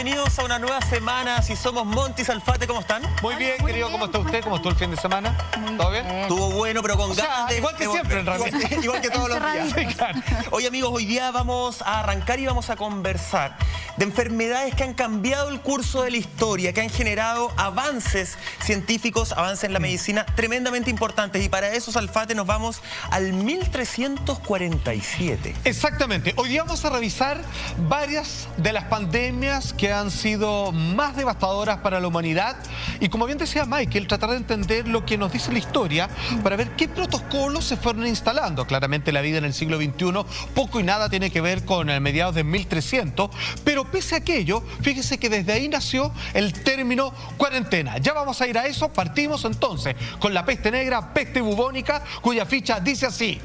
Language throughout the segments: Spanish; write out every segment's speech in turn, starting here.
bienvenidos a una nueva semana. Si somos Monty, Salfate, ¿cómo están? Muy bien, querido, ¿cómo está usted? ¿Cómo estuvo el fin de semana? ¿Todo bien? Estuvo bueno, pero con ganas de... igual que siempre, en realidad. Igual que todos los días. Sí, claro. Oye, amigos, hoy día vamos a arrancar y vamos a conversar de enfermedades que han cambiado el curso de la historia, que han generado avances científicos, avances en la medicina tremendamente importantes. Y para eso, Salfate, nos vamos al 1347. Exactamente. Hoy día vamos a revisar varias de las pandemias que han sido más devastadoras para la humanidad. Y como bien decía Michael, tratar de entender lo que nos dice la historia para ver qué protocolos se fueron instalando. Claramente la vida en el siglo XXI poco y nada tiene que ver con el mediados de 1300, pero pese a aquello, fíjese que desde ahí nació el término cuarentena. Ya vamos a ir a eso. Partimos entonces con la peste negra, peste bubónica, cuya ficha dice así: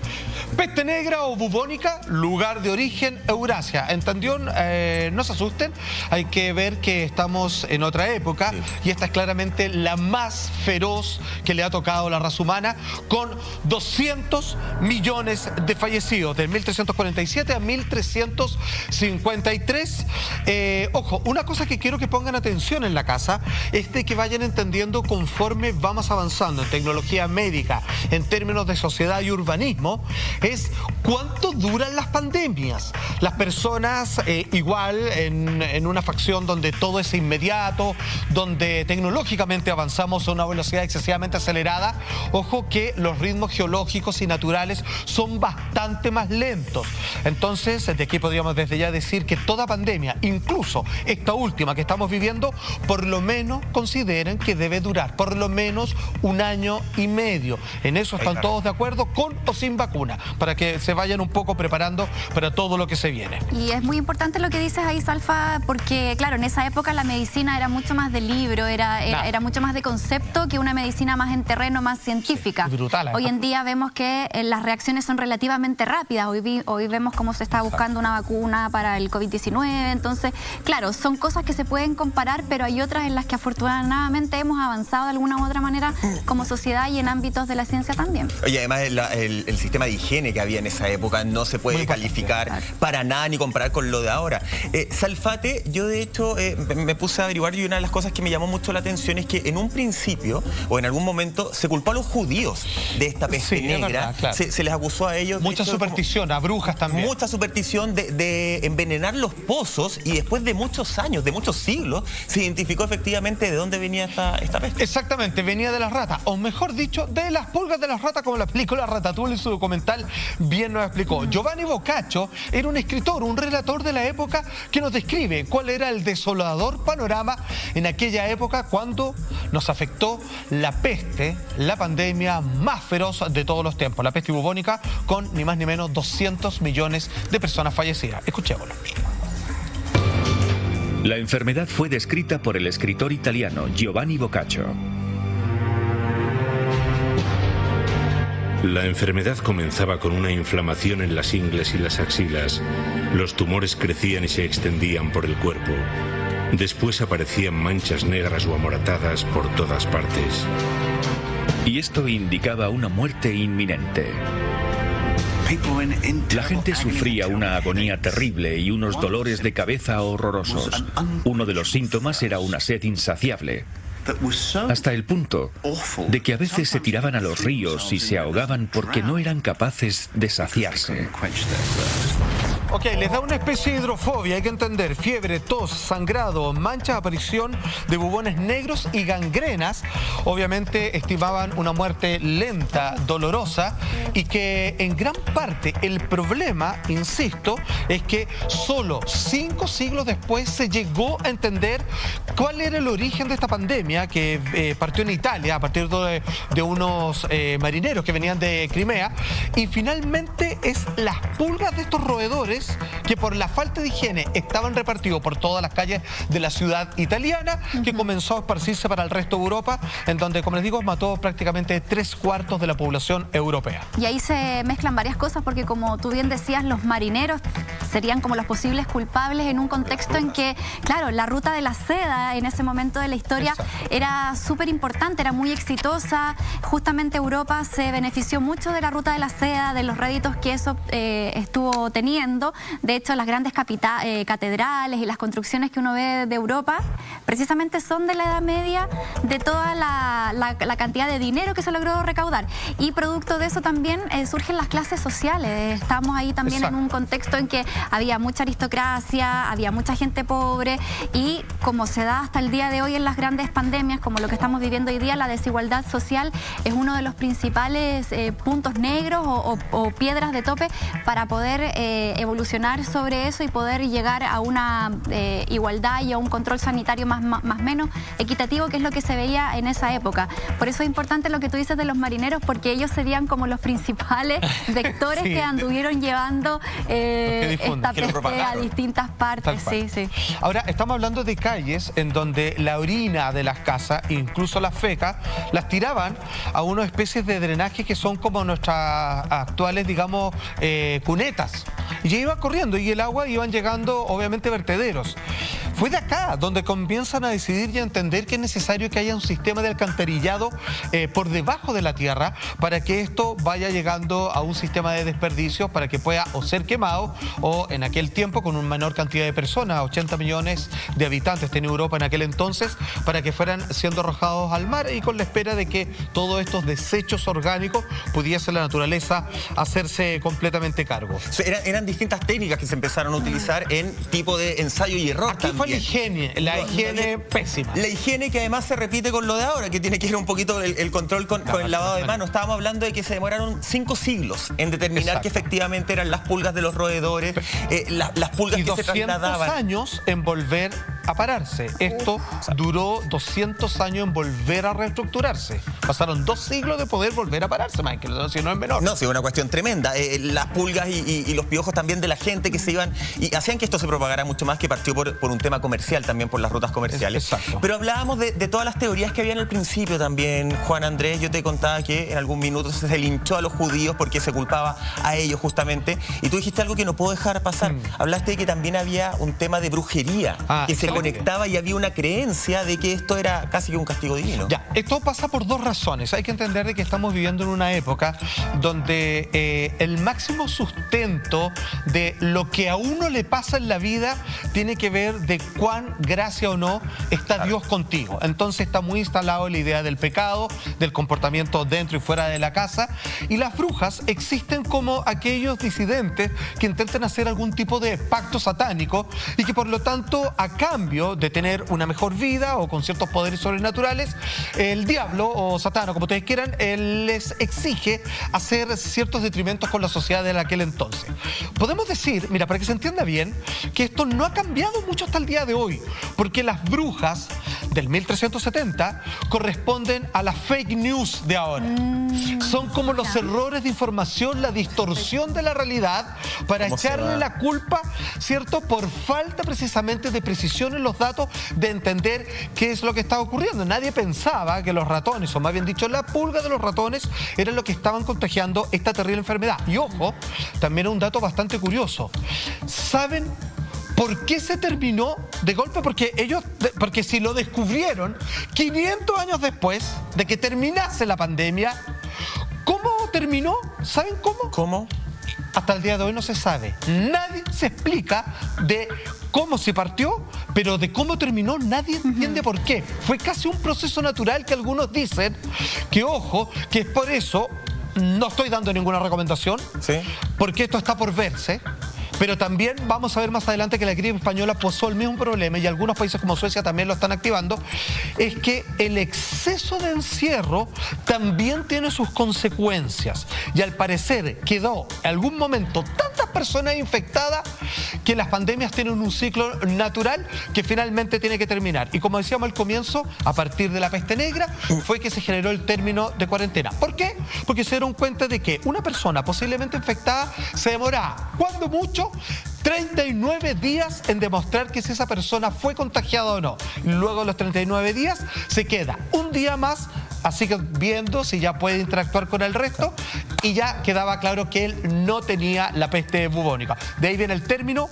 peste negra o bubónica, lugar de origen Eurasia. ¿Entendió? No se asusten, hay que ver que estamos en otra época, y esta es claramente la más feroz que le ha tocado a la raza humana, con 200 millones de fallecidos, de 1347 a 1353. Ojo, una cosa que quiero que pongan atención en la casa es de que vayan entendiendo conforme vamos avanzando en tecnología médica, en términos de sociedad y urbanismo, es cuánto duran las pandemias. Las personas igual en una facción donde todo es inmediato, donde tecnológicamente avanzamos a una velocidad excesivamente acelerada, ojo que los ritmos geológicos y naturales son bastante más lentos. Entonces, de aquí podríamos desde ya decir que toda pandemia, incluso esta última que estamos viviendo, por lo menos consideren que debe durar por lo menos un año y medio. En eso están todos de acuerdo, con o sin vacuna, para que se vayan un poco preparando para todo lo que se viene. Y es muy importante lo que dices ahí, Salfa, porque claro, en esa época la medicina era mucho más de libro, era mucho más de concepto que una medicina más en terreno, más científica. Brutal, Hoy en día vemos que las reacciones son relativamente rápidas. Hoy vemos cómo se está buscando una vacuna para el COVID-19. Entonces, claro, son cosas que se pueden comparar, pero hay otras en las que afortunadamente hemos avanzado de alguna u otra manera como sociedad y en ámbitos de la ciencia también. Oye, además el sistema de higiene que había en esa época no se puede calificar para nada ni comparar con lo de ahora. Salfate, yo de hecho me puse a averiguar, y una de las cosas que me llamó mucho la atención es que en un principio o en algún momento se culpó a los judíos de esta peste negra. Verdad, claro. Se les acusó a ellos. Mucha superstición, a brujas también. Mucha superstición de envenenar los pozos, y después de muchos años, de muchos siglos, se identificó efectivamente de dónde venía esta peste. Exactamente, venía de las ratas, o mejor dicho, de las pulgas de las ratas, como la película Ratatouille en su documental bien nos explicó. Giovanni Boccaccio era un escritor, un relator de la época que nos describe cuál era el desolador panorama en aquella época cuando nos afectó la peste, la pandemia más feroz de todos los tiempos, la peste bubónica, con ni más ni menos 200 millones de personas fallecidas. Escuchémoslo. La enfermedad fue descrita por el escritor italiano Giovanni Boccaccio. La enfermedad comenzaba con una inflamación en las ingles y las axilas. Los tumores crecían y se extendían por el cuerpo. Después aparecían manchas negras o amoratadas por todas partes. Y esto indicaba una muerte inminente. La gente sufría una agonía terrible y unos dolores de cabeza horrorosos. Uno de los síntomas era una sed insaciable, hasta el punto de que a veces se tiraban a los ríos y se ahogaban porque no eran capaces de saciarse. Ok, les da una especie de hidrofobia, hay que entender, fiebre, tos, sangrado, manchas, aparición de bubones negros y gangrenas. Obviamente estimaban una muerte lenta, dolorosa, y que en gran parte el problema, insisto, es que solo 5 siglos después se llegó a entender cuál era el origen de esta pandemia que partió en Italia a partir de unos marineros que venían de Crimea, y finalmente es las pulgas de estos roedores que por la falta de higiene estaban repartidos por todas las calles de la ciudad italiana, que comenzó a esparcirse para el resto de Europa, en donde, como les digo, mató prácticamente 3/4 de la población europea. Y ahí se mezclan varias cosas, porque como tú bien decías, los marineros serían como los posibles culpables en un contexto en que, claro, la ruta de la seda en ese momento de la historia era súper importante, era muy exitosa. Justamente Europa se benefició mucho de la ruta de la seda, de los réditos que eso estuvo teniendo. De hecho, las grandes catedrales y las construcciones que uno ve de Europa precisamente son de la Edad Media, de toda la cantidad de dinero que se logró recaudar. Y producto de eso también surgen las clases sociales. Estamos ahí también en un contexto en que había mucha aristocracia, había mucha gente pobre, y como se da hasta el día de hoy en las grandes pandemias, como lo que estamos viviendo hoy día, la desigualdad social es uno de los principales puntos negros o piedras de tope para poder evolucionar sobre eso y poder llegar a una igualdad y a un control sanitario más menos equitativo, que es lo que se veía en esa época. Por eso es importante lo que tú dices de los marineros, porque ellos serían como los principales vectores que anduvieron llevando esta peste a distintas partes. Sí. Ahora, estamos hablando de calles en donde la orina de las casas, incluso las fecas, las tiraban a unas especies de drenaje que son como nuestras actuales, digamos, cunetas. Y ya iba corriendo y el agua iban llegando, obviamente, vertederos. Fue de acá donde comienzan a decidir y a entender que es necesario que haya un sistema de alcantarillado por debajo de la tierra para que esto vaya llegando a un sistema de desperdicios para que pueda o ser quemado o, en aquel tiempo, con una menor cantidad de personas, 80 millones de habitantes tenía Europa en aquel entonces, para que fueran siendo arrojados al mar, y con la espera de que todos estos desechos orgánicos pudiese la naturaleza hacerse completamente cargo. Eran distintas técnicas que se empezaron a utilizar en tipo de ensayo y error. Aquí fue la higiene pésima. La higiene que además se repite con lo de ahora, que tiene que ir un poquito el control con el lavado de manos. Estábamos hablando de que se demoraron 5 siglos en determinar que efectivamente eran las pulgas de los roedores, las pulgas que se trasladaban. 200 años en volver a pararse. Esto duró 200 años en volver a reestructurarse. Pasaron 2 siglos de poder volver a pararse, Michael, si no es menor. No, sí, una cuestión tremenda. Las pulgas y los piojos también de la gente que se iban y hacían que esto se propagara mucho más, que partió por un tema comercial también, por las rutas comerciales. Exacto. Pero hablábamos de todas las teorías que había en el principio también, Juan Andrés. Yo te contaba que en algún minuto se linchó a los judíos porque se culpaba a ellos justamente. Y tú dijiste algo que no puedo dejar pasar. Hablaste de que también había un tema de brujería que se conectaba y había una creencia de que esto era casi que un castigo divino. Ya, esto pasa por 2 razones. Hay que entender de que estamos viviendo en una época donde el máximo sustento de lo que a uno le pasa en la vida tiene que ver de cuán gracia o no está Dios contigo. Entonces está muy instalado la idea del pecado, del comportamiento dentro y fuera de la casa, y las brujas existen como aquellos disidentes que intentan hacer algún tipo de pacto satánico y que por lo tanto, a cambio de tener una mejor vida o con ciertos poderes sobrenaturales, el diablo o Satán, o como ustedes quieran, les exige hacer ciertos detrimentos con la sociedad de aquel entonces. Podemos decir, mira, para que se entienda bien, que esto no ha cambiado mucho hasta el día de hoy, porque las brujas del 1370 corresponden a las fake news de ahora. Son como los errores de información, la distorsión de la realidad para echarle la culpa, ¿cierto?, por falta precisamente de precisión en los datos, de entender qué es lo que estaba ocurriendo. Nadie pensaba que los ratones, o más bien dicho, la pulga de los ratones, eran los que estaban contagiando esta terrible enfermedad. Y ojo, también un dato bastante curioso. ¿Saben por qué se terminó de golpe? Porque si lo descubrieron 500 años después de que terminase la pandemia, ¿cómo terminó? ¿Saben cómo? ¿Cómo? Hasta el día de hoy no se sabe. Nadie se explica de cómo se partió, pero de cómo terminó nadie entiende por qué. Fue casi un proceso natural que algunos dicen que, ojo, que es por eso, no estoy dando ninguna recomendación, porque esto está por verse. Pero también vamos a ver más adelante que la gripe española posó el mismo problema, y algunos países como Suecia también lo están activando. Es que el exceso de encierro también tiene sus consecuencias, y al parecer quedó en algún momento tantas personas infectadas que las pandemias tienen un ciclo natural que finalmente tiene que terminar. Y como decíamos al comienzo, a partir de la peste negra fue que se generó el término de cuarentena. ¿Por qué? Porque se dieron cuenta de que una persona posiblemente infectada se demoraba, cuando mucho, 39 días en demostrar que si esa persona fue contagiada o no. Luego de los 39 días se queda un día más así que viendo si ya puede interactuar con el resto, y ya quedaba claro que él no tenía la peste bubónica. De ahí viene el término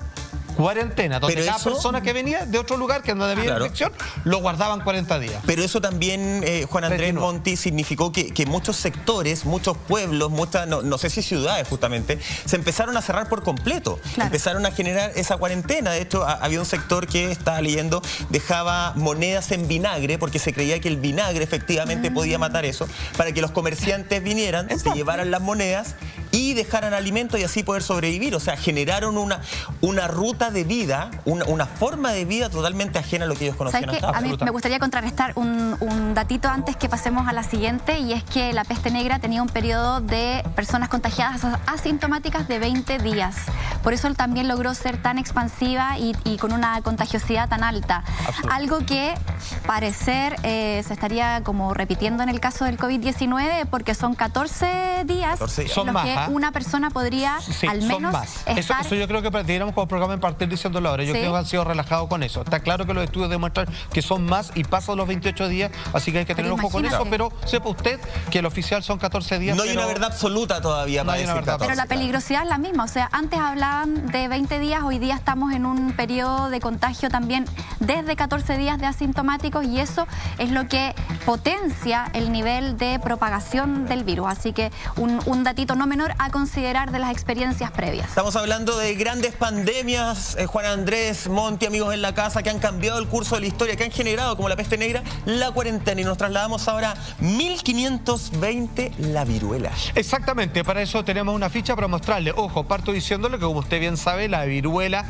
cuarentena, donde pero cada eso, persona que venía de otro lugar que no había infección, lo guardaban 40 días. Pero eso también, Juan Andrés Monti, significó que muchos sectores, muchos pueblos, no sé si ciudades justamente, se empezaron a cerrar por completo. Claro. Empezaron a generar esa cuarentena. De hecho, había un sector que, estaba leyendo, dejaba monedas en vinagre porque se creía que el vinagre efectivamente podía matar eso, para que los comerciantes vinieran, se llevaran las monedas y dejaran alimentos y así poder sobrevivir. O sea, generaron una ruta de vida, una forma de vida totalmente ajena a lo que ellos conocían hasta ahora. A mí me gustaría contrarrestar un datito antes que pasemos a la siguiente, y es que la peste negra tenía un periodo de personas contagiadas asintomáticas de 20 días. Por eso también logró ser tan expansiva y con una contagiosidad tan alta. Algo que parecer se estaría como repitiendo en el caso del COVID-19, porque son 14 días son los más, que una persona podría al menos estar... Eso yo creo que deberíamos como programa en partir diciéndolo ahora. Yo creo que han sido relajados con eso. Está claro que los estudios demuestran que son más y pasan los 28 días, así que hay que tener ojo con eso, pero sepa usted que el oficial son 14 días. No hay una verdad absoluta todavía para decir 14. Pero la peligrosidad es la misma. O sea, antes hablaban de 20 días, hoy día estamos en un periodo de contagio también desde 14 días de asintomáticos, y eso es lo que potencia el nivel de propagación del virus. Así que un datito no menor a considerar de las experiencias previas. Estamos hablando de grandes pandemias, Juan Andrés Monti, amigos en la casa, que han cambiado el curso de la historia, que han generado, como la peste negra, la cuarentena. Y nos trasladamos ahora a 1520, la viruela. Exactamente, para eso tenemos una ficha para mostrarle. Ojo, parto diciéndole que, como usted bien sabe, la viruela,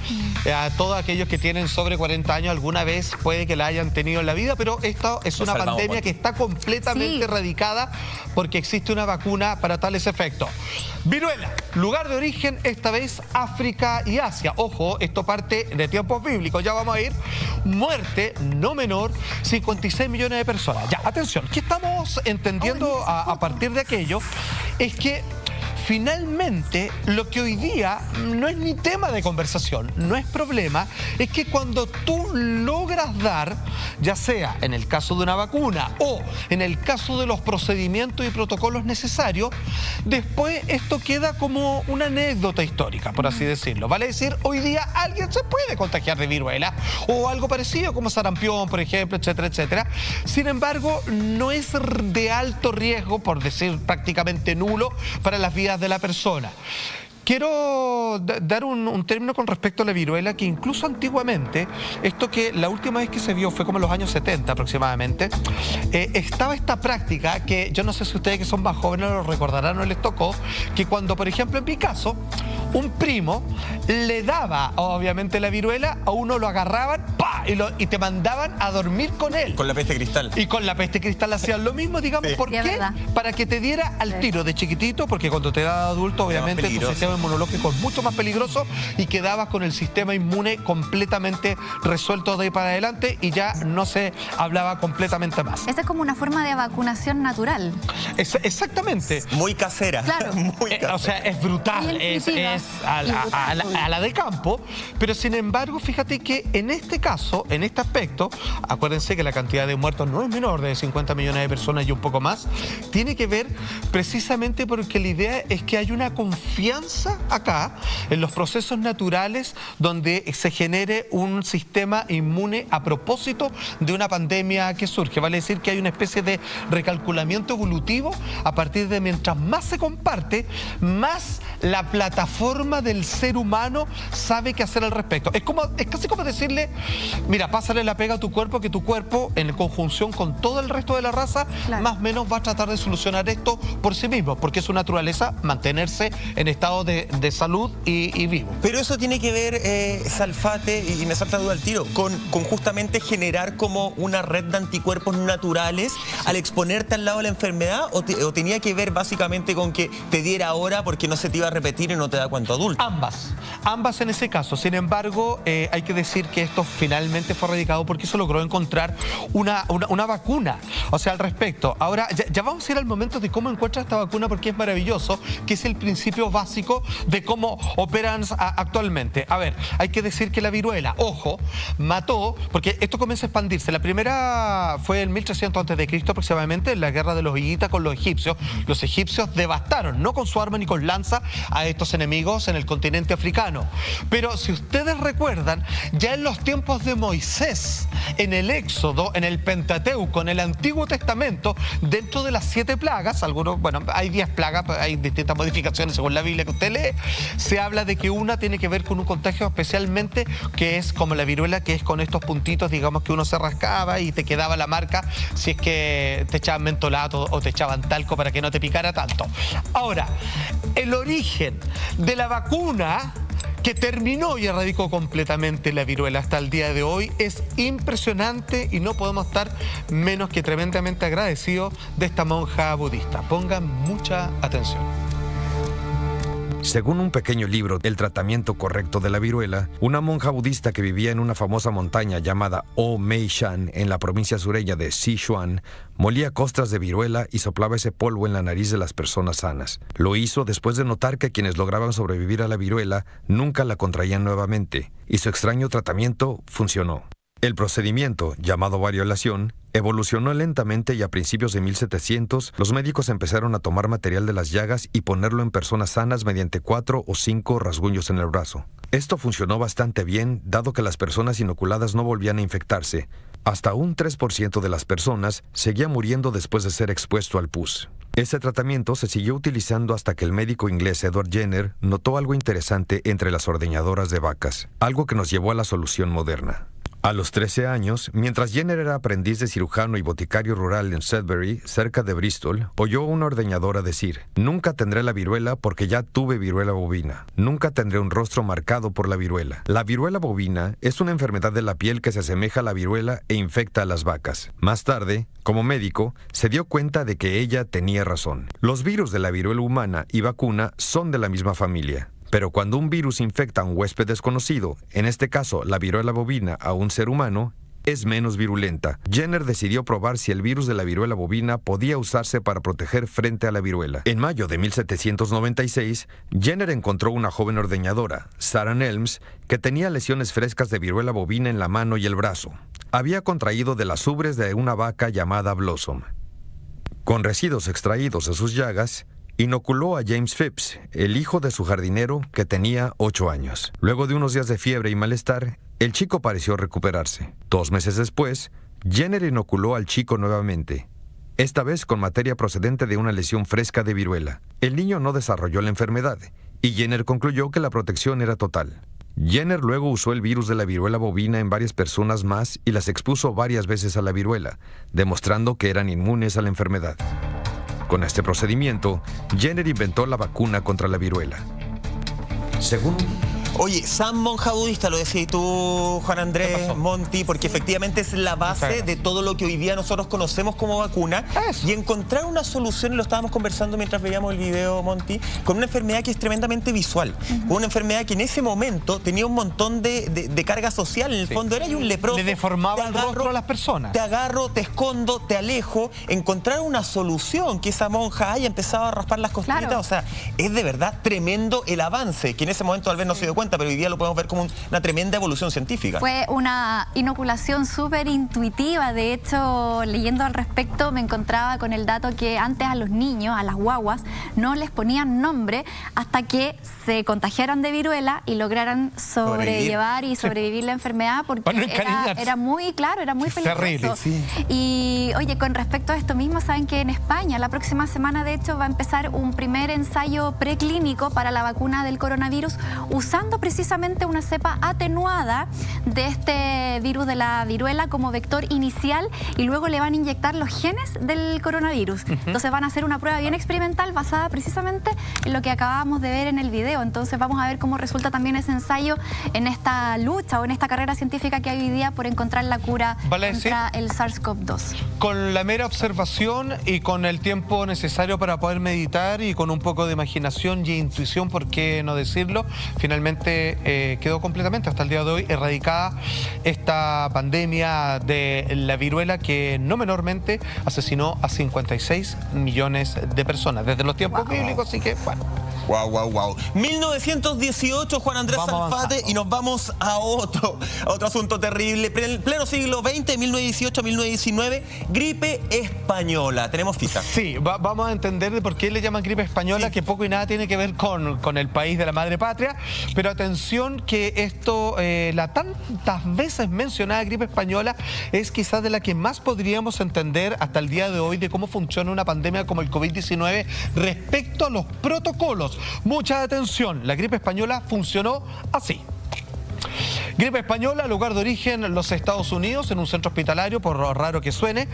a todos aquellos que tienen sobre 40 años, alguna vez puede que la hayan tenido en la vida, pero esta es una pandemia que está completamente erradicada porque existe una vacuna para tales efectos. Viruela, lugar de origen, esta vez África y Asia. Ojo, esto parte de tiempos bíblicos, ya vamos a ir. Muerte, no menor, 56 millones de personas. Ya, atención, ¿qué estamos entendiendo a partir de aquello? Es que finalmente, lo que hoy día no es ni tema de conversación, no es problema, es que cuando tú logras dar, ya sea en el caso de una vacuna o en el caso de los procedimientos y protocolos necesarios, después esto queda como una anécdota histórica, por así decirlo. Vale decir, hoy día alguien se puede contagiar de viruela o algo parecido como sarampión, por ejemplo, etcétera, etcétera. Sin embargo, no es de alto riesgo, por decir prácticamente nulo, para las vidas de la persona. Quiero dar un término con respecto a la viruela, que incluso antiguamente, esto que la última vez que se vio fue como en los años 70 aproximadamente, estaba esta práctica que yo no sé si ustedes que son más jóvenes lo recordarán o les tocó, que cuando, por ejemplo, en mi caso, un primo le daba obviamente la viruela, a uno lo agarraban, ¡pah! Y te mandaban a dormir con él. Con la peste cristal. Y con la peste cristal hacían lo mismo, digamos, ¿por qué? Para que te diera al tiro de chiquitito, porque cuando te da adulto, obviamente, tu sistema inmunológico es mucho más peligroso y quedabas con el sistema inmune completamente resuelto de ahí para adelante y ya no se hablaba completamente más. Esa es como una forma de vacunación natural. Exactamente. Muy casera. Claro. Muy casera. O sea, es brutal, es a la de campo, pero sin embargo, fíjate que en este caso, en este aspecto, acuérdense que la cantidad de muertos no es menor, de 50 millones de personas y un poco más, tiene que ver precisamente porque la idea es que hay una confianza acá en los procesos naturales donde se genere un sistema inmune a propósito de una pandemia que surge. Vale decir que hay una especie de recalculamiento evolutivo a partir de mientras más se comparte, más la plataforma del ser humano sabe qué hacer al respecto. Es casi como decirle, mira, pásale la pega a tu cuerpo, que tu cuerpo, en conjunción con todo el resto de la raza, más o menos va a tratar de solucionar esto por sí mismo, porque es su naturaleza mantenerse en estado de salud y vivo. Pero eso tiene que ver, Salfate, y me salta duda al tiro, con justamente generar como una red de anticuerpos naturales al exponerte al lado de la enfermedad, o tenía que ver básicamente con que te diera ahora porque no se te iba a repetir y no te da cuento adulto. Ambas en ese caso. Sin embargo, hay que decir que esto finalmente finalmente fue erradicado porque se logró encontrar una vacuna. O sea, al respecto. Ahora, ya vamos a ir al momento de cómo encuentra esta vacuna porque es maravilloso, que es el principio básico de cómo operan actualmente. A ver, hay que decir que la viruela, ojo, mató, porque esto comienza a expandirse. La primera fue en 1300 a.C. aproximadamente, en la guerra de los hititas con los egipcios. Los egipcios devastaron, no con su arma ni con lanza, a estos enemigos en el continente africano. Pero si ustedes recuerdan, ya en los tiempos de Moisés, en el Éxodo, en el Pentateuco, en el Antiguo Testamento, dentro de las 7 plagas, algunos, bueno, hay 10 plagas, hay distintas modificaciones según la Biblia que usted lee, se habla de que una tiene que ver con un contagio especialmente que es como la viruela, que es con estos puntitos, digamos, que uno se rascaba y te quedaba la marca si es que te echaban mentolato o te echaban talco para que no te picara tanto. Ahora, el origen de la vacuna que terminó y erradicó completamente la viruela hasta el día de hoy es impresionante y no podemos estar menos que tremendamente agradecidos de esta monja budista. Pongan mucha atención. Según un pequeño libro, El tratamiento correcto de la viruela, una monja budista que vivía en una famosa montaña llamada O Mei Shan, en la provincia sureña de Sichuan, molía costras de viruela y soplaba ese polvo en la nariz de las personas sanas. Lo hizo después de notar que quienes lograban sobrevivir a la viruela nunca la contraían nuevamente, y su extraño tratamiento funcionó. El procedimiento, llamado variolación, evolucionó lentamente y a principios de 1700 los médicos empezaron a tomar material de las llagas y ponerlo en personas sanas mediante 4 o 5 rasguños en el brazo. Esto funcionó bastante bien, dado que las personas inoculadas no volvían a infectarse. Hasta un 3% de las personas seguía muriendo después de ser expuesto al pus. Ese tratamiento se siguió utilizando hasta que el médico inglés Edward Jenner notó algo interesante entre las ordeñadoras de vacas, algo que nos llevó a la solución moderna. A los 13 años, mientras Jenner era aprendiz de cirujano y boticario rural en Sudbury, cerca de Bristol, oyó a una ordeñadora decir: «Nunca tendré la viruela porque ya tuve viruela bovina. Nunca tendré un rostro marcado por la viruela». La viruela bovina es una enfermedad de la piel que se asemeja a la viruela e infecta a las vacas. Más tarde, como médico, se dio cuenta de que ella tenía razón. Los virus de la viruela humana y vacuna son de la misma familia. Pero cuando un virus infecta a un huésped desconocido, en este caso la viruela bovina, a un ser humano, es menos virulenta. Jenner decidió probar si el virus de la viruela bovina podía usarse para proteger frente a la viruela. En mayo de 1796, Jenner encontró una joven ordeñadora, Sarah Nelms, que tenía lesiones frescas de viruela bovina en la mano y el brazo. Había contraído de las ubres de una vaca llamada Blossom. Con residuos extraídos de sus llagas, inoculó a James Phipps, el hijo de su jardinero, que tenía 8 años. Luego de unos días de fiebre y malestar, el chico pareció recuperarse. 2 meses después, Jenner inoculó al chico nuevamente, esta vez con materia procedente de una lesión fresca de viruela. El niño no desarrolló la enfermedad, y Jenner concluyó que la protección era total. Jenner luego usó el virus de la viruela bovina en varias personas más y las expuso varias veces a la viruela, demostrando que eran inmunes a la enfermedad. Con este procedimiento, Jenner inventó la vacuna contra la viruela. Según... Oye, San monja budista, lo decís tú, Juan Andrés Monti, porque efectivamente es la base de todo lo que hoy día nosotros conocemos como vacuna. Y encontrar una solución, y lo estábamos conversando mientras veíamos el video, Monti, con una enfermedad que es tremendamente visual. Con una enfermedad que en ese momento tenía un montón de carga social. En el fondo era un leproso. Le deformaba el rostro a las personas. Te agarro, te escondo, te alejo. Encontrar una solución, que esa monja haya empezado a raspar las costillitas. Claro. O sea, es de verdad tremendo el avance, que en ese momento tal vez no se dio cuenta, pero hoy día lo podemos ver como una tremenda evolución científica. Fue una inoculación súper intuitiva. De hecho, leyendo al respecto, me encontraba con el dato que antes a los niños, a las guaguas, no les ponían nombre hasta que se contagiaran de viruela y lograran sobrellevar y sobrevivir la enfermedad, porque era muy, claro, era muy peligroso. Terrible, sí. Y oye, con respecto a esto mismo, saben que en España la próxima semana, de hecho, va a empezar un primer ensayo preclínico para la vacuna del coronavirus, usando precisamente una cepa atenuada de este virus de la viruela como vector inicial, y luego le van a inyectar los genes del coronavirus. Entonces van a hacer una prueba bien experimental basada precisamente en lo que acabamos de ver en el video. Entonces vamos a ver cómo resulta también ese ensayo en esta lucha o en esta carrera científica que hay hoy día por encontrar la cura contra el SARS-CoV-2. Con la mera observación y con el tiempo necesario para poder meditar y con un poco de imaginación y intuición, por qué no decirlo, finalmente finalmente quedó completamente hasta el día de hoy erradicada esta pandemia de la viruela que no menormente asesinó a 56 millones de personas desde los tiempos bíblicos, así que bueno. Wow. 1918, Juan Andrés Salfate, y nos vamos a otro asunto terrible. Pleno siglo XX, 1918-1919, gripe española. ¿Tenemos fichas? Sí, vamos a entender de por qué le llaman gripe española, que poco y nada tiene que ver con el país de la madre patria. Pero atención que esto, la tantas veces mencionada gripe española, es quizás de la que más podríamos entender hasta el día de hoy de cómo funciona una pandemia como el COVID-19 respecto a los protocolos. Mucha atención, la gripe española funcionó así. Gripe española, lugar de origen los Estados Unidos, en un centro hospitalario, por lo raro que suene.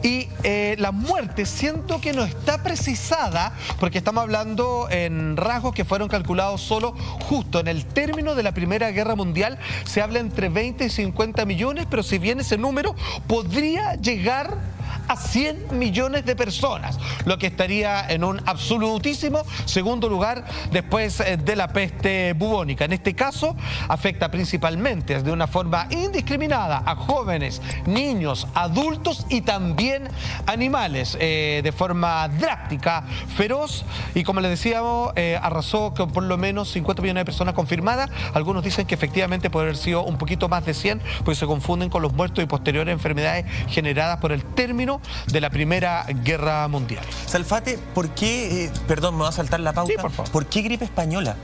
Y la muerte, siento que no está precisada, porque estamos hablando en rasgos que fueron calculados solo justo en el término de la Primera Guerra Mundial. Se habla entre 20 y 50 millones, pero si bien ese número podría llegar a 100 millones de personas, lo que estaría en un absolutísimo segundo lugar después de la peste bubónica. En este caso, afecta principalmente de una forma indiscriminada a jóvenes, niños, adultos y también animales, de forma drástica, feroz, y como les decíamos, arrasó con por lo menos 50 millones de personas confirmadas. Algunos dicen que efectivamente puede haber sido un poquito más de 100, pues se confunden con los muertos y posteriores enfermedades generadas por el término de la Primera Guerra Mundial. Salfate, ¿por qué, perdón, me va a saltar la pauta? Sí, por favor. ¿Por qué gripe española?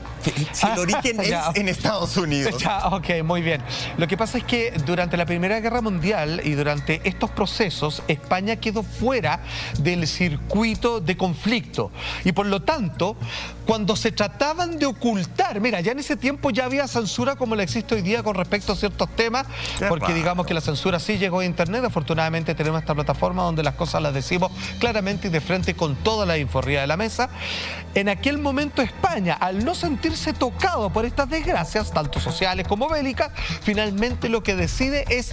Si el origen es en Estados Unidos. Ok, muy bien. Lo que pasa es que durante la Primera Guerra Mundial y durante estos procesos, España quedó fuera del circuito de conflicto. Y por lo tanto, cuando se trataban de ocultar, mira, ya en ese tiempo ya había censura como la existe hoy día con respecto a ciertos temas, porque digamos que la censura sí llegó a Internet. Afortunadamente tenemos esta plataforma donde las cosas las decimos claramente y de frente con toda la info arriba de la mesa. En aquel momento España, al no sentirse tocado por estas desgracias, tanto sociales como bélicas, finalmente lo que decide es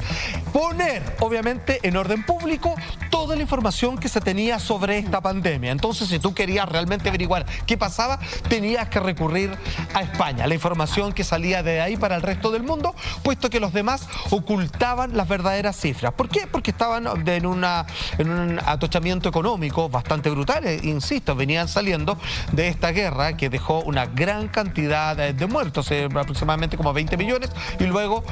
poner, obviamente, en orden público toda la información que se tenía sobre esta pandemia. Entonces, si tú querías realmente averiguar qué pasaba, tenías que recurrir a España. La información que salía de ahí para el resto del mundo, puesto que los demás ocultaban las verdaderas cifras. ¿Por qué? Porque estaban en un atochamiento económico bastante brutal. Insisto, venían saliendo de esta guerra que dejó una gran cantidad de muertos, aproximadamente como 20 millones, y luego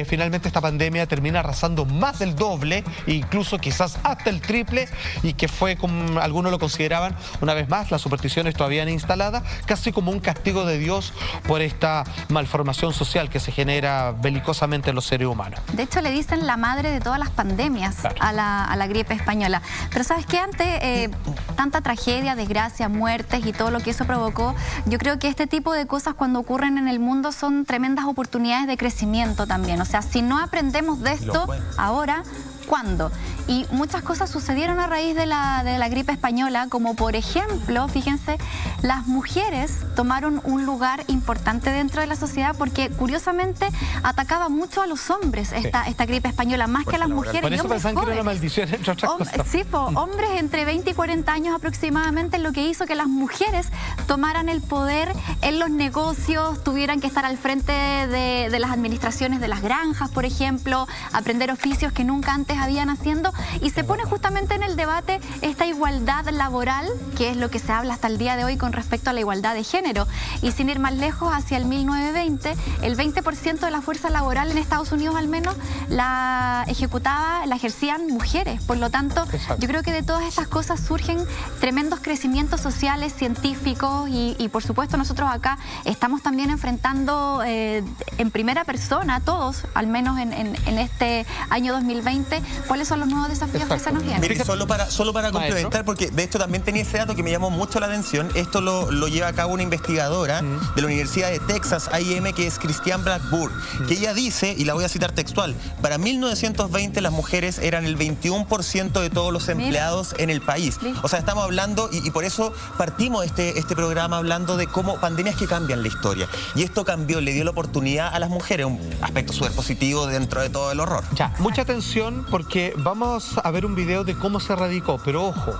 finalmente esta pandemia termina arrasando más del doble, incluso quizás hasta el triple, y que fue, como algunos lo consideraban, una vez más, las supersticiones todavía instaladas, casi como un castigo de Dios por esta malformación social que se genera belicosamente en los seres humanos. De hecho, le dicen la madre de todas las pandemias, claro, a la gripe española. Pero ¿sabes qué? Ante tanta tragedia, desgracia, muertes y todo lo que eso provocó, yo creo que este tipo de cosas cuando ocurren en el mundo son tremendas oportunidades de crecimiento también. O sea, si no aprendemos de esto ahora, ¿cuándo? Y muchas cosas sucedieron a raíz de la gripe española, como por ejemplo, fíjense, las mujeres tomaron un lugar importante dentro de la sociedad porque curiosamente atacaba mucho a los hombres esta gripe española, más que a las mujeres. Por eso pensaban que era una maldición, entre otras cosas. Sí, hombres entre 20 y 40 años aproximadamente, lo que hizo que las mujeres tomaran el poder en los negocios, tuvieran que estar al frente de las administraciones de las granjas, por ejemplo, aprender oficios que nunca antes habían haciendo, y se pone justamente en el debate esta igualdad laboral, que es lo que se habla hasta el día de hoy con respecto a la igualdad de género. Y sin ir más lejos, hacia el 1920, el 20% de la fuerza laboral en Estados Unidos al menos la ejercían mujeres. Por lo tanto, yo creo que de todas estas cosas surgen tremendos crecimientos sociales, científicos, y por supuesto nosotros acá estamos también enfrentando en primera persona, todos, al menos en este año 2020, cuáles son los nuevos desafíos que se nos vienen. Mire, solo para complementar, porque de esto también tenía ese dato que me llamó mucho la atención. Esto lo lleva a cabo una investigadora de la Universidad de Texas, A&M, que es Christiane Blackburn, que ella dice, y la voy a citar textual: para 1920 las mujeres eran el 21% de todos los empleados en el país. O sea, estamos hablando, y por eso partimos este programa hablando de cómo pandemias que cambian la historia. Y esto cambió, le dio la oportunidad a las mujeres, un aspecto súper positivo dentro de todo el horror. Ya, mucha atención, porque vamos a ver un video de cómo se erradicó, pero ojo,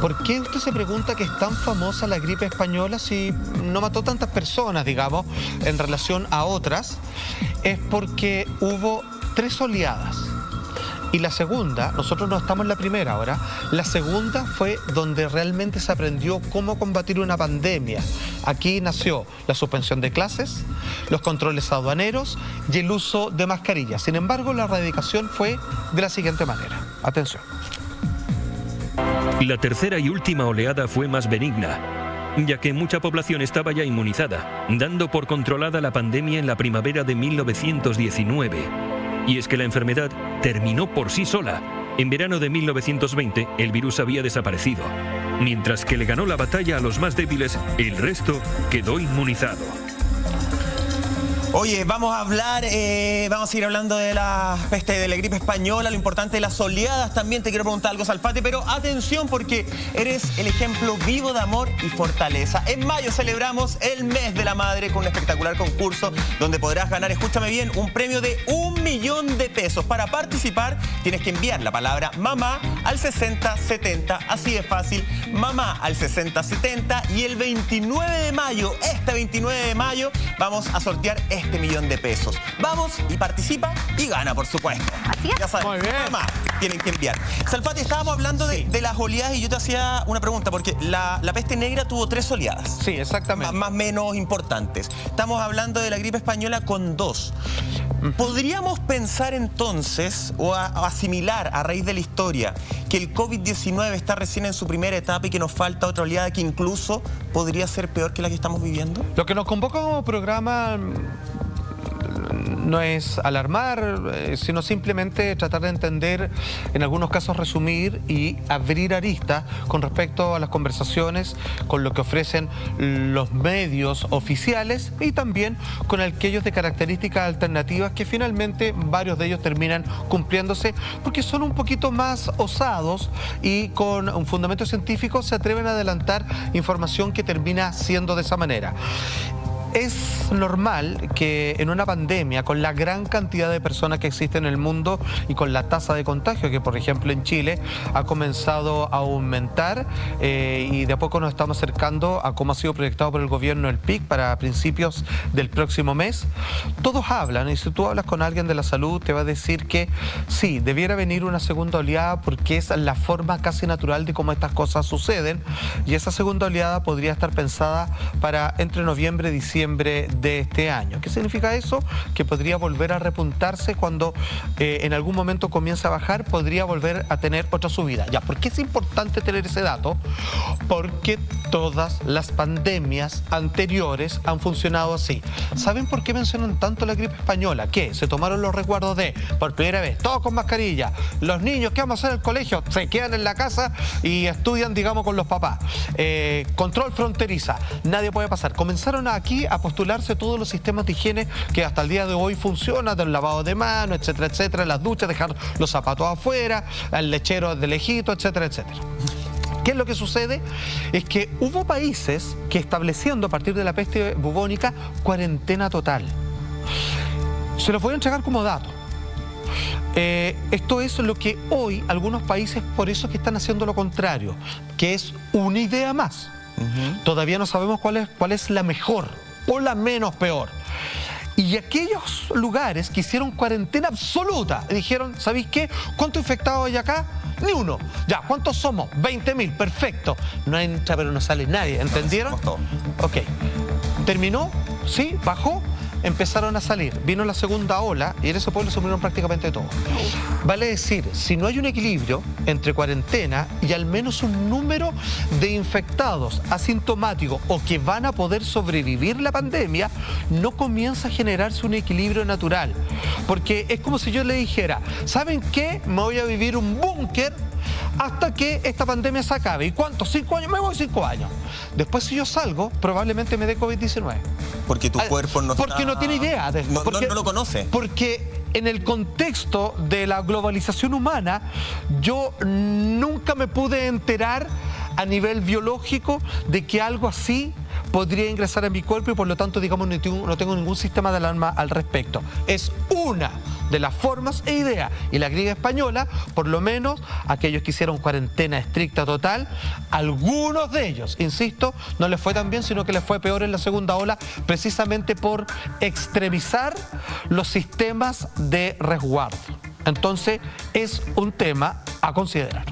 ¿por qué usted se pregunta que es tan famosa la gripe española si no mató tantas personas, digamos, en relación a otras? Es porque hubo 3 oleadas. Y la segunda, nosotros no estamos en la primera ahora, la segunda fue donde realmente se aprendió cómo combatir una pandemia. Aquí nació la suspensión de clases, los controles aduaneros y el uso de mascarillas. Sin embargo, la erradicación fue de la siguiente manera. Atención. La tercera y última oleada fue más benigna, ya que mucha población estaba ya inmunizada, dando por controlada la pandemia en la primavera de 1919. Y es que la enfermedad terminó por sí sola. En verano de 1920 el virus había desaparecido. Mientras que le ganó la batalla a los más débiles, el resto quedó inmunizado. Oye, vamos a seguir hablando de la peste, de la gripe española, lo importante de las oleadas también. Te quiero preguntar algo, Salfate, pero atención porque eres el ejemplo vivo de amor y fortaleza. En mayo celebramos el mes de la madre con un espectacular concurso donde podrás ganar, escúchame bien, un premio de 1 millón de pesos. Para participar tienes que enviar la palabra mamá al 6070, así de fácil, mamá al 6070, y el 29 de mayo, este 29 de mayo, vamos a sortear este 1 millón de pesos. Vamos y participa y gana, por supuesto. Así es. Ya sabes, muy bien. Mamá, tienen que enviar. Salfate, estábamos hablando de las oleadas y yo te hacía una pregunta, porque la peste negra tuvo 3 oleadas. Sí, exactamente. Más o menos importantes. Estamos hablando de la gripe española con 2. ¿Podríamos pensar entonces, o asimilar a raíz de la historia, que el COVID-19 está recién en su primera etapa y que nos falta otra oleada que incluso podría ser peor que la que estamos viviendo? Lo que nos convoca como programa no es alarmar, sino simplemente tratar de entender, en algunos casos resumir y abrir aristas con respecto a las conversaciones, con lo que ofrecen los medios oficiales y también con aquellos de características alternativas que finalmente varios de ellos terminan cumpliéndose porque son un poquito más osados y con un fundamento científico se atreven a adelantar información que termina siendo de esa manera. Es normal que en una pandemia, con la gran cantidad de personas que existen en el mundo y con la tasa de contagio que, por ejemplo, en Chile ha comenzado a aumentar y de a poco nos estamos acercando a cómo ha sido proyectado por el gobierno el pic para principios del próximo mes, todos hablan, y si tú hablas con alguien de la salud te va a decir que sí, debiera venir una segunda oleada porque es la forma casi natural de cómo estas cosas suceden, y esa segunda oleada podría estar pensada para entre noviembre y diciembre de este año. ¿Qué significa eso? Que podría volver a repuntarse cuando en algún momento comience a bajar, podría volver a tener otra subida. Ya, ¿por qué es importante tener ese dato? Porque todas las pandemias anteriores han funcionado así. ¿Saben por qué mencionan tanto la gripe española? Que se tomaron los resguardos de, por primera vez, todos con mascarilla. Los niños, ¿qué vamos a hacer en el colegio? Se quedan en la casa y estudian, digamos, con los papás. Control fronteriza. Nadie puede pasar. Comenzaron aquí a postularse todos los sistemas de higiene que hasta el día de hoy funcionan, del lavado de manos, etcétera, etcétera, las duchas, dejar los zapatos afuera, el lechero de lejito, etcétera, etcétera. ¿Qué es lo que sucede? Es que hubo países que estableciendo a partir de la peste bubónica cuarentena total. Se los voy a entregar como dato. Esto es lo que hoy algunos países por eso que están haciendo lo contrario, que es una idea más. Todavía no sabemos cuál es la mejor o la menos peor. Y aquellos lugares que hicieron cuarentena absoluta dijeron, ¿sabéis qué? ¿Cuántos infectados hay acá? Ni uno. Ya, ¿cuántos somos? 20.000, perfecto. No entra pero no sale nadie, ¿entendieron? Ok. Terminó, sí, bajó, empezaron a salir. Vino la segunda ola y en ese pueblo se murieron prácticamente todos. Vale decir, si no hay un equilibrio entre cuarentena y al menos un número de infectados asintomáticos o que van a poder sobrevivir la pandemia, no comienza a generarse un equilibrio natural. Porque es como si yo le dijera, ¿saben qué? Me voy a vivir un búnker hasta que esta pandemia se acabe. ¿Y cuánto? 5 años. Me voy 5 años. Después, si yo salgo, probablemente me dé COVID-19. Porque tu cuerpo no Porque no tiene idea de esto. No lo conoce. Porque en el contexto de la globalización humana, yo nunca me pude enterar a nivel biológico de que algo así podría ingresar a mi cuerpo y por lo tanto, digamos, no tengo ningún sistema de alarma al respecto. Es una de las formas e ideas. Y la gripe española, por lo menos, aquellos que hicieron cuarentena estricta total, algunos de ellos, insisto, no les fue tan bien, sino que les fue peor en la segunda ola, precisamente por extremizar los sistemas de resguardo. Entonces, es un tema a considerar.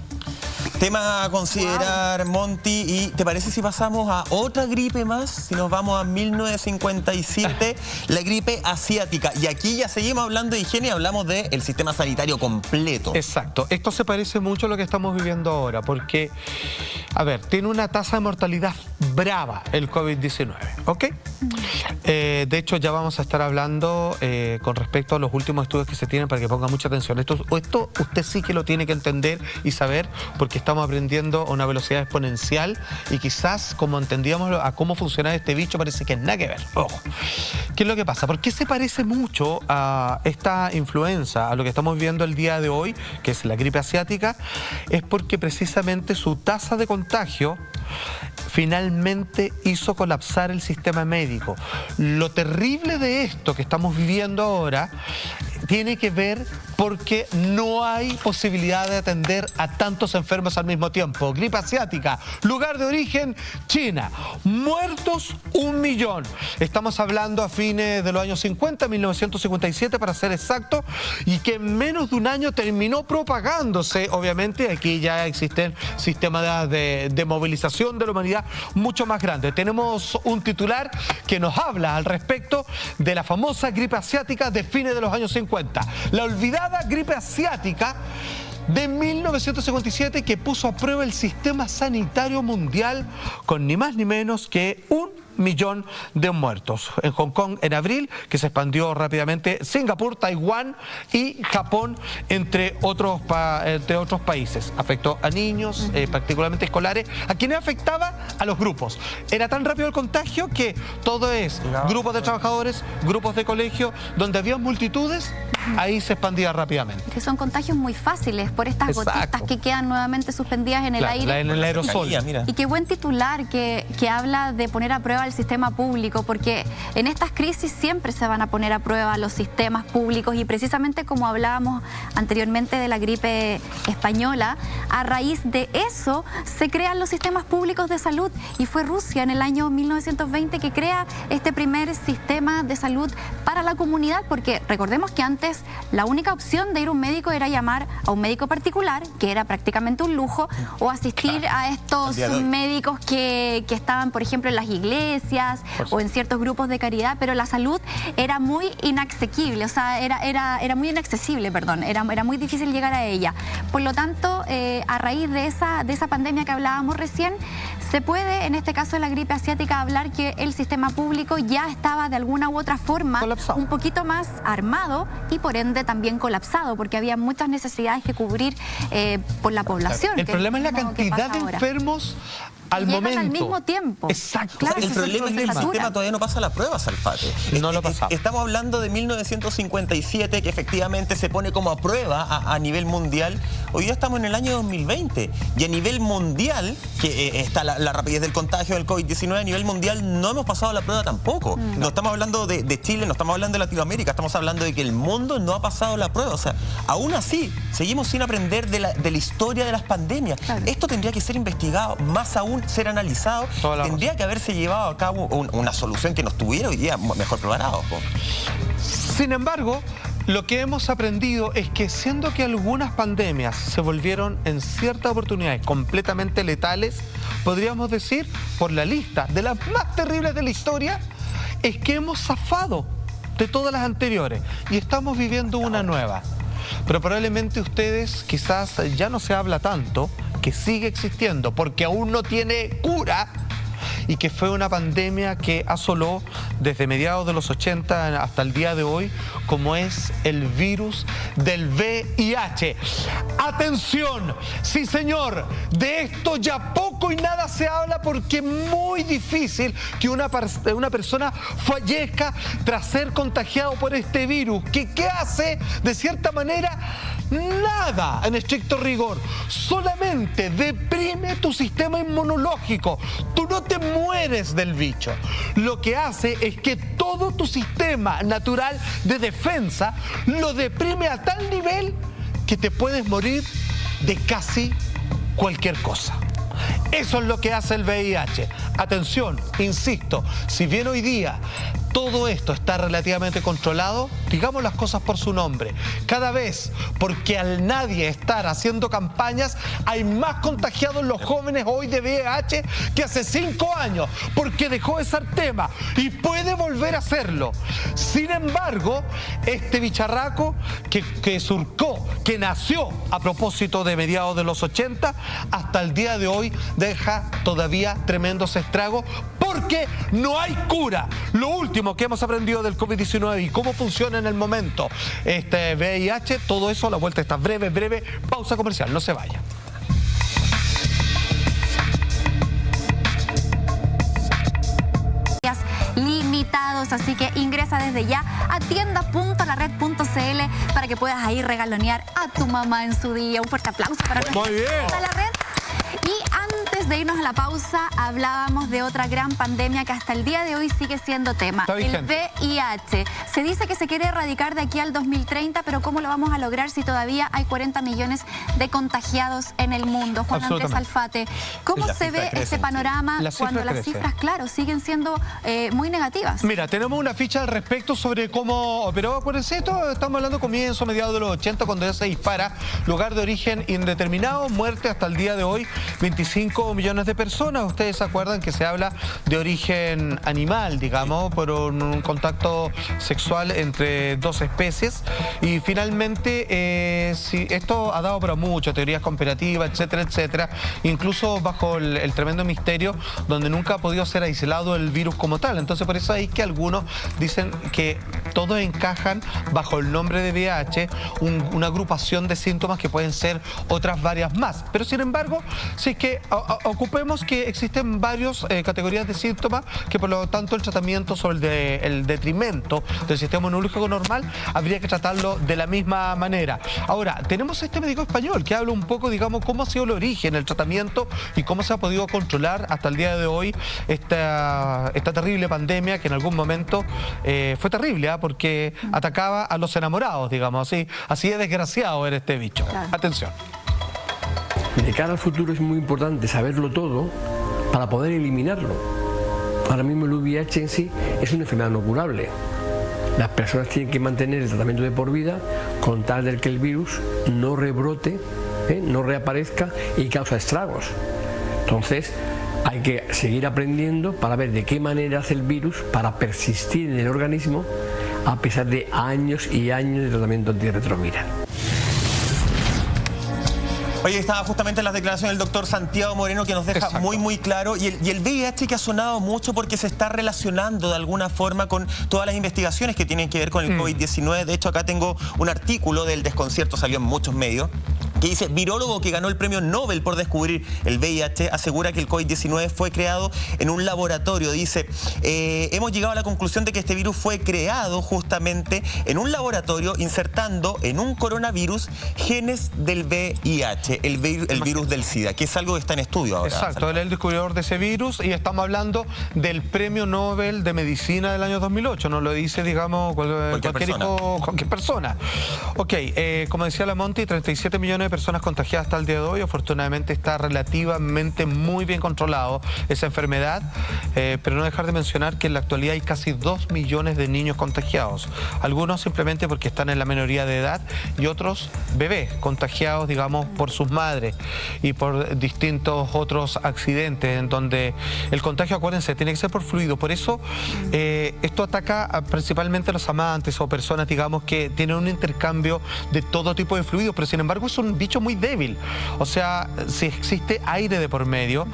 Tema a considerar, Monty. ¿Y te parece si pasamos a otra gripe más? Si nos vamos a 1957, la gripe asiática. Y aquí ya seguimos hablando de higiene y hablamos del sistema sanitario completo. Exacto. Esto se parece mucho a lo que estamos viviendo ahora, porque, a ver, tiene una tasa de mortalidad brava el COVID-19, ¿ok? De hecho, ya vamos a estar hablando con respecto a los últimos estudios que se tienen para que ponga mucha atención. Esto usted sí que lo tiene que entender y saber, porque estamos aprendiendo a una velocidad exponencial y quizás, como entendíamos a cómo funciona este bicho, parece que es nada que ver. Ojo. ¿Qué es lo que pasa? ¿Por qué se parece mucho a esta influenza, a lo que estamos viendo el día de hoy, que es la gripe asiática? Es porque precisamente su tasa de contagio finalmente hizo colapsar el sistema médico. Lo terrible de esto que estamos viviendo ahora tiene que ver porque no hay posibilidad de atender a tantos enfermos al mismo tiempo. Gripe asiática, lugar de origen, China. Muertos, 1 millón. Estamos hablando a fines de los años 50, 1957 para ser exacto, y que en menos de un año terminó propagándose. Obviamente aquí ya existen sistemas de movilización de la humanidad mucho más grandes. Tenemos un titular que nos habla al respecto de la famosa gripe asiática de fines de los años 50. La olvidada gripe asiática de 1957 que puso a prueba el sistema sanitario mundial con ni más ni menos que 1 millón de muertos. En Hong Kong en abril, que se expandió rápidamente, Singapur, Taiwán y Japón, entre otros países. Afectó a niños, particularmente escolares, a quienes afectaba a los grupos. Era tan rápido el contagio que todo es grupos de trabajadores, grupos de colegio, donde había multitudes, ahí se expandía rápidamente. Que son contagios muy fáciles por estas gotitas que quedan nuevamente suspendidas en el aire. En el aerosol. Y qué buen titular que habla de poner a prueba el sistema público, porque en estas crisis siempre se van a poner a prueba los sistemas públicos y precisamente como hablábamos anteriormente de la gripe española, a raíz de eso se crean los sistemas públicos de salud y fue Rusia en el año 1920 que crea este primer sistema de salud para la comunidad, porque recordemos que antes la única opción de ir a un médico era llamar a un médico particular, que era prácticamente un lujo, o asistir a estos médicos que estaban, por ejemplo, en las iglesias o en ciertos grupos de caridad, pero la salud era muy inaccesible, o sea, era muy inaccesible, perdón, era muy difícil llegar a ella. Por lo tanto, a raíz de esa pandemia que hablábamos recién, se puede, en este caso de la gripe asiática, hablar que el sistema público ya estaba de alguna u otra forma un poquito más armado y por ende también colapsado, porque había muchas necesidades que cubrir por la población. El problema es la cantidad de enfermos al momento. Al mismo tiempo. Exacto. Claro, el problema es que el sistema todavía no pasa la prueba, Salfate. No lo pasaba. Estamos hablando de 1957, que efectivamente se pone como a prueba a nivel mundial. Hoy día estamos en el año 2020 y a nivel mundial, que está la rapidez del contagio del COVID-19, a nivel mundial no hemos pasado la prueba tampoco. No estamos hablando de Chile, no estamos hablando de Latinoamérica, estamos hablando de que el mundo no ha pasado la prueba. O sea, aún así, seguimos sin aprender de la historia de las pandemias. Claro. Esto tendría que ser investigado, más aún ser analizado. Tendría que haberse llevado a cabo una solución que nos tuviera hoy día mejor preparados. Sin embargo, lo que hemos aprendido es que siendo que algunas pandemias se volvieron en ciertas oportunidades completamente letales, podríamos decir, por la lista de las más terribles de la historia, es que hemos zafado de todas las anteriores y estamos viviendo una nueva. Pero probablemente ustedes quizás ya no se habla tanto, que sigue existiendo porque aún no tiene cura y que fue una pandemia que asoló desde mediados de los 80 hasta el día de hoy, como es el virus del VIH. ¡Atención! Sí, señor, de esto ya poco y nada se habla porque es muy difícil que una persona fallezca tras ser contagiado por este virus, que ¿qué hace? De cierta manera nada en estricto rigor, solamente deprime tu sistema inmunológico. Tú no te mueres del bicho. Lo que hace es que todo tu sistema natural de defensa lo deprime a tal nivel que te puedes morir de casi cualquier cosa. Eso es lo que hace el VIH. Atención, insisto, si bien hoy día todo esto está relativamente controlado, digamos las cosas por su nombre. Cada vez, porque al nadie estar haciendo campañas, hay más contagiados los jóvenes hoy de VIH que hace 5 años, porque dejó de ser tema y puede volver a hacerlo. Sin embargo, este bicharraco que surcó, que nació a propósito de mediados de los 80, hasta el día de hoy deja todavía tremendos estragos, porque no hay cura. Lo último que hemos aprendido del COVID-19 y cómo funciona en el momento este VIH, todo eso a la vuelta está breve pausa comercial, no se vaya. Limitados, así que ingresa desde ya a tienda.lared.cl para que puedas ahí regalonear a tu mamá en su día. Un fuerte aplauso para Muy bien. La Red. Y antes de irnos a la pausa, hablábamos de otra gran pandemia que hasta el día de hoy sigue siendo tema, el VIH. Se dice que se quiere erradicar de aquí al 2030, pero ¿cómo lo vamos a lograr si todavía hay 40 millones de contagiados en el mundo? Juan Andrés Alfate, ¿cómo se ve este panorama cuando las cifras, claro, siguen siendo muy negativas? Mira, tenemos una ficha al respecto sobre cómo, pero acuérdense, esto estamos hablando comienzo, mediados de los 80, cuando ya se dispara, lugar de origen indeterminado, muerte hasta el día de hoy, 25 millones de personas. Ustedes se acuerdan que se habla de origen animal, digamos, por un contacto sexual entre dos especies. Y finalmente, sí, esto ha dado para mucho, teorías conspirativas, etcétera, etcétera. Incluso bajo el tremendo misterio, donde nunca ha podido ser aislado el virus como tal. Entonces, por eso hay que algunos dicen que todos encajan bajo el nombre de VIH, una agrupación de síntomas que pueden ser otras varias más. Pero sin embargo, sí que ocupemos que existen varias categorías de síntomas que por lo tanto el tratamiento sobre el detrimento del sistema inmunológico normal habría que tratarlo de la misma manera. Ahora, tenemos este médico español que habla un poco, digamos, cómo ha sido el origen, el tratamiento y cómo se ha podido controlar hasta el día de hoy esta terrible pandemia que en algún momento fue terrible, porque atacaba a los enamorados, digamos, así de desgraciado era este bicho. Claro. Atención. De cara al futuro es muy importante saberlo todo para poder eliminarlo. Ahora mismo el VIH en sí es una enfermedad no curable. Las personas tienen que mantener el tratamiento de por vida con tal de que el virus no rebrote, no reaparezca y causa estragos. Entonces hay que seguir aprendiendo para ver de qué manera hace el virus para persistir en el organismo a pesar de años y años de tratamiento antirretroviral. Oye, estaba justamente en las declaraciones del doctor Santiago Moreno que nos deja muy claro, y el VIH que ha sonado mucho porque se está relacionando de alguna forma con todas las investigaciones que tienen que ver con el COVID-19. De hecho, acá tengo un artículo del Desconcierto, salió en muchos medios, que dice: virólogo que ganó el premio Nobel por descubrir el VIH asegura que el COVID-19 fue creado en un laboratorio. Dice, hemos llegado a la conclusión de que este virus fue creado justamente en un laboratorio insertando en un coronavirus genes del VIH, el virus del SIDA, que es algo que está en estudio ahora. Exacto, él es el descubridor de ese virus y estamos hablando del premio Nobel de Medicina del año 2008, no lo dice, digamos, cualquier persona. Ok, como decía la Monty, 37 millones de personas contagiadas hasta el día de hoy. Afortunadamente está relativamente muy bien controlado esa enfermedad, pero no dejar de mencionar que en la actualidad hay casi 2 millones de niños contagiados. Algunos simplemente porque están en la minoría de edad y otros bebés contagiados, digamos, por sus madres y por distintos otros accidentes en donde el contagio, acuérdense, tiene que ser por fluido. Por eso esto ataca principalmente a los amantes o personas, digamos, que tienen un intercambio de todo tipo de fluidos, pero sin embargo es un bicho muy débil. O sea, si existe aire de por medio,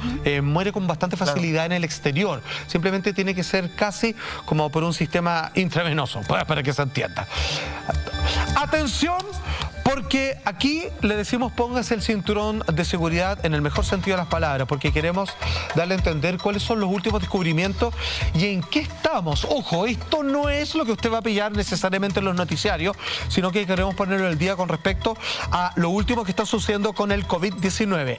muere con bastante facilidad en el exterior. Simplemente tiene que ser casi como por un sistema intravenoso, para que se entienda. Atención, Porque aquí le decimos póngase el cinturón de seguridad en el mejor sentido de las palabras, porque queremos darle a entender cuáles son los últimos descubrimientos y en qué estamos. Ojo, esto no es lo que usted va a pillar necesariamente en los noticiarios, sino que queremos ponerlo al día con respecto a lo último que está sucediendo con el COVID-19.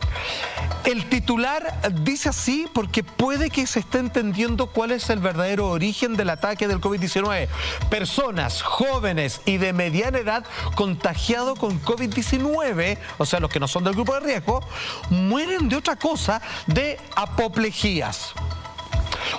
El titular dice así porque puede que se esté entendiendo cuál es el verdadero origen del ataque del COVID-19. Personas jóvenes y de mediana edad contagiados con COVID-19, o sea, los que no son del grupo de riesgo, mueren de otra cosa, de apoplejías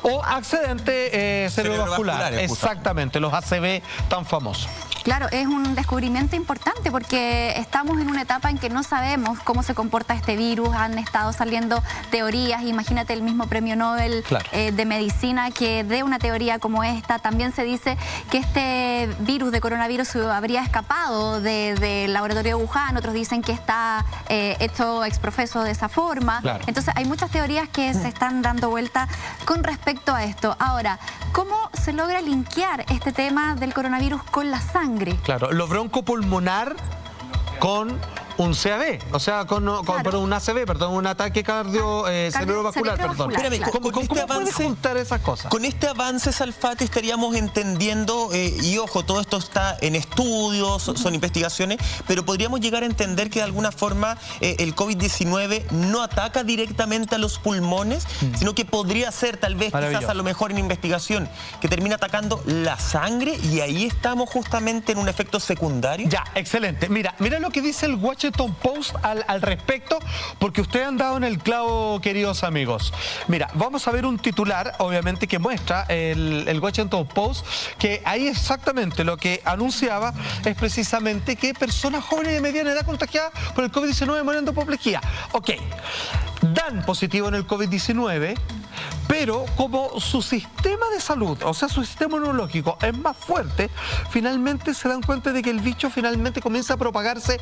o accidente cerebrovascular. Exactamente, los ACV tan famosos. Claro, es un descubrimiento importante porque estamos en una etapa en que no sabemos cómo se comporta este virus. Han estado saliendo teorías, imagínate el mismo premio Nobel de medicina que dé una teoría como esta. También se dice que este virus de coronavirus habría escapado del laboratorio de Wuhan, otros dicen que está hecho exprofeso de esa forma. Claro. Entonces hay muchas teorías que se están dando vuelta con respecto a esto. Ahora, ¿cómo se logra linkear este tema del coronavirus con la sangre? Claro, lo broncopulmonar con un CAV, o sea, con un ACV, perdón, un ataque cerebrovascular, perdón. Espérame, ¿Cómo puedes juntar esas cosas? Con este avance, Salfate, estaríamos entendiendo, y ojo, todo esto está en estudios, son investigaciones, pero podríamos llegar a entender que de alguna forma el COVID-19 no ataca directamente a los pulmones, sino que podría ser tal vez, quizás a lo mejor en investigación, que termina atacando la sangre y ahí estamos justamente en un efecto secundario. Ya, excelente. Mira lo que dice el Washington Post al respecto, porque ustedes han dado en el clavo, queridos amigos. Mira, vamos a ver un titular, obviamente, que muestra el Washington Post, que ahí exactamente lo que anunciaba es precisamente que personas jóvenes de mediana edad contagiadas por el COVID-19 mueren de apoplejía. Ok, dan positivo en el COVID-19, pero como su sistema de salud, o sea, su sistema inmunológico es más fuerte, finalmente se dan cuenta de que el bicho finalmente comienza a propagarse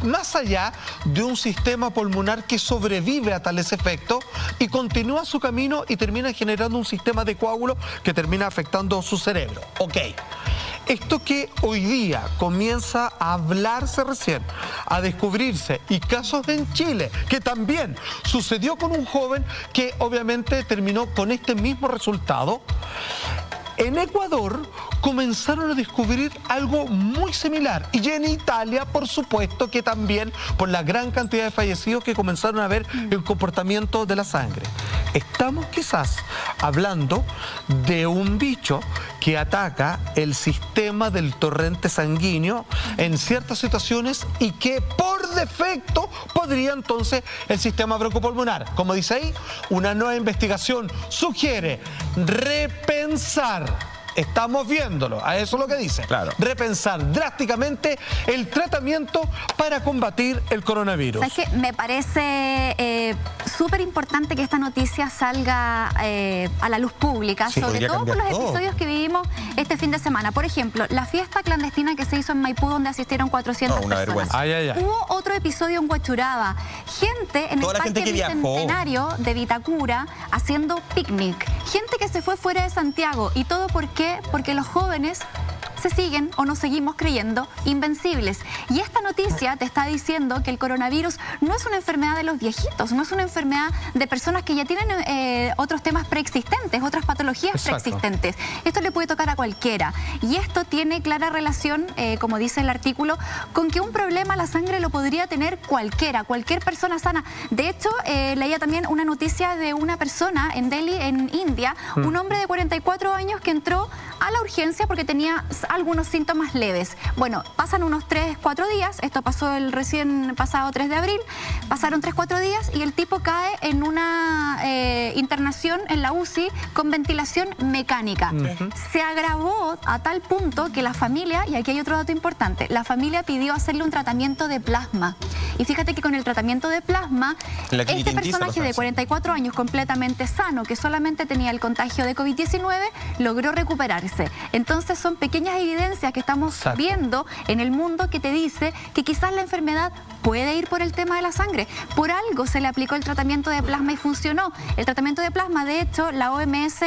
más allá de un sistema pulmonar que sobrevive a tales efectos y continúa su camino y termina generando un sistema de coágulos que termina afectando su cerebro. Ok. Esto que hoy día comienza a hablarse recién, a descubrirse, y casos en Chile, que también sucedió con un joven que obviamente terminó con este mismo resultado. En Ecuador comenzaron a descubrir algo muy similar y en Italia, por supuesto, que también por la gran cantidad de fallecidos que comenzaron a ver el comportamiento de la sangre. Estamos quizás hablando de un bicho que ataca el sistema del torrente sanguíneo en ciertas situaciones y que por defecto podría entonces el sistema broncopulmonar. Como dice ahí, una nueva investigación sugiere repensar. Estamos viéndolo, a eso es lo que dice. Claro. Repensar drásticamente el tratamiento para combatir el coronavirus. ¿Sabes qué? Me parece súper importante que esta noticia salga a la luz pública, sí, sobre todo por los episodios que vivimos este fin de semana. Por ejemplo, la fiesta clandestina que se hizo en Maipú, donde asistieron 400 personas. Hubo otro episodio en Huachuraba. Gente en el Parque Bicentenario de Vitacura haciendo picnic. Gente que se fue fuera de Santiago. ¿Y todo por qué? Porque los jóvenes se siguen o nos seguimos creyendo invencibles. Y esta noticia te está diciendo que el coronavirus no es una enfermedad de los viejitos, no es una enfermedad de personas que ya tienen otros temas preexistentes, otras patologías preexistentes. Esto le puede tocar a cualquiera. Y esto tiene clara relación, como dice el artículo, con que un problema a la sangre lo podría tener cualquiera, cualquier persona sana. De hecho, leía también una noticia de una persona en Delhi, en India, un hombre de 44 años que entró a la urgencia porque tenía algunos síntomas leves. Bueno, pasan unos 3-4 días, esto pasó el recién pasado 3 de abril, pasaron 3-4 días y el tipo cae en una internación en la UCI con ventilación mecánica. Se agravó a tal punto que la familia, y aquí hay otro dato importante, la familia pidió hacerle un tratamiento de plasma. Y fíjate que con el tratamiento de plasma, este personaje de 44 años completamente sano, que solamente tenía el contagio de COVID-19, logró recuperarse. Entonces son pequeñas evidencias que estamos viendo en el mundo que te dice que quizás la enfermedad puede ir por el tema de la sangre. Por algo se le aplicó el tratamiento de plasma y funcionó. El tratamiento de plasma, de hecho, la OMS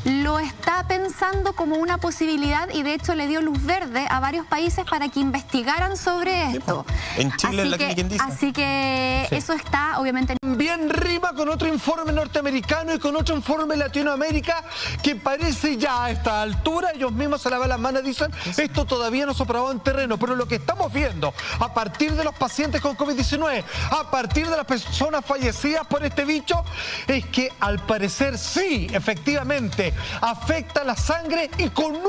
lo está pensando como una posibilidad y de hecho le dio luz verde a varios países para que investigaran sobre esto. En Chile es la que quien dice. Así que eso está obviamente... Bien rima con otro informe norteamericano y con otro informe de Latinoamérica que parece ya a esta altura, ellos mismos se lavan las manos y dicen, esto todavía no se ha probado en terreno, pero lo que estamos viendo a partir de los pacientes con COVID-19, a partir de las personas fallecidas por este bicho, es que al parecer sí, efectivamente, afecta la sangre y con un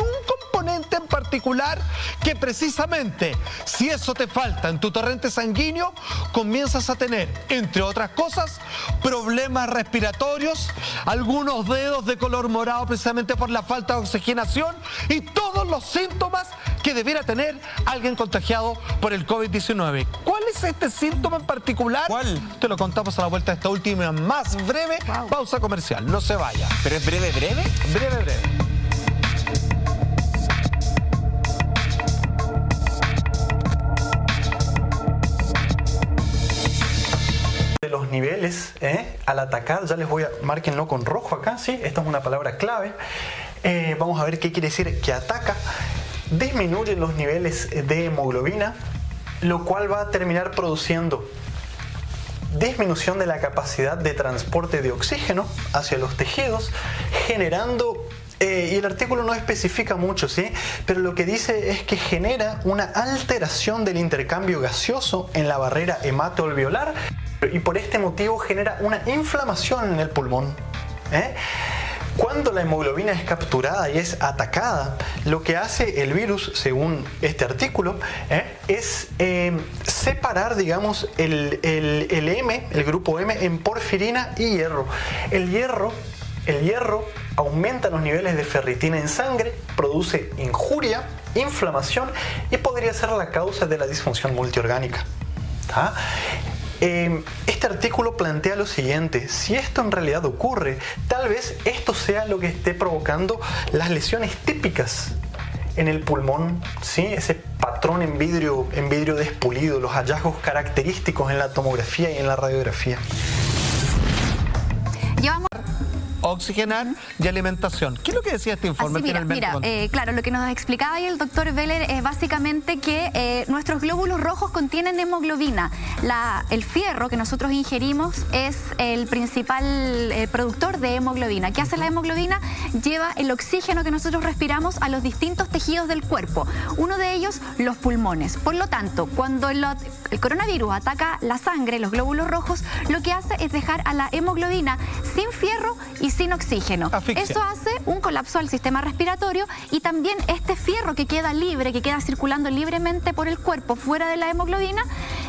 componente en particular que precisamente, si eso te falta en tu torrente sanguíneo, comienzas a tener, entre otras cosas, problemas respiratorios, algunos dedos de color morado precisamente por la falta de oxigenación y todos los síntomas que debiera tener alguien contagiado por el COVID-19. ¿Cuál es este síntoma en particular? ¿Cuál? Te lo contamos a la vuelta de esta última más breve pausa comercial. No se vaya. ¿Pero es breve? Breve. De los niveles, al atacar, ya les voy a, márquenlo con rojo acá, ¿sí? Esta es una palabra clave. Vamos a ver qué quiere decir que ataca. Disminuye los niveles de hemoglobina, lo cual va a terminar produciendo disminución de la capacidad de transporte de oxígeno hacia los tejidos, generando... y el artículo no especifica mucho, ¿sí? Pero lo que dice es que genera una alteración del intercambio gaseoso en la barrera hemato-alveolar y por este motivo genera una inflamación en el pulmón. Cuando la hemoglobina es capturada y es atacada, lo que hace el virus, según este artículo, es separar, digamos, el grupo M en porfirina y hierro. El hierro aumenta los niveles de ferritina en sangre, produce injuria, inflamación y podría ser la causa de la disfunción multiorgánica. ¿Tá? Este artículo plantea lo siguiente: si esto en realidad ocurre, tal vez esto sea lo que esté provocando las lesiones típicas en el pulmón, ¿sí? Ese patrón en vidrio despulido, los hallazgos característicos en la tomografía y en la radiografía. Llevamos... Oxigenar y alimentación. ¿Qué es lo que decía este informe? Claro, lo que nos explicaba ahí el doctor Veller es básicamente que nuestros glóbulos rojos contienen hemoglobina. El fierro que nosotros ingerimos es el principal productor de hemoglobina. ¿Qué hace la hemoglobina? Lleva el oxígeno que nosotros respiramos a los distintos tejidos del cuerpo. Uno de ellos, los pulmones. Por lo tanto, cuando el coronavirus ataca la sangre, los glóbulos rojos, lo que hace es dejar a la hemoglobina sin fierro y sin oxígeno. Asfixia. Eso hace un colapso al sistema respiratorio y también este fierro que queda libre, que queda circulando libremente por el cuerpo fuera de la hemoglobina,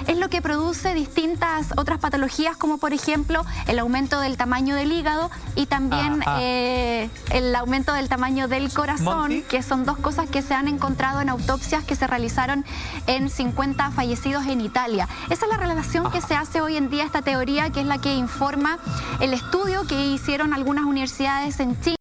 es lo que produce distintas otras patologías, como por ejemplo el aumento del tamaño del hígado y también el aumento del tamaño del corazón, que son dos cosas que se han encontrado en autopsias que se realizaron en 50 fallecidos en Italia. Esa es la relación que se hace hoy en día, esta teoría, que es la que informa el estudio que hicieron algunas universidades en Chile.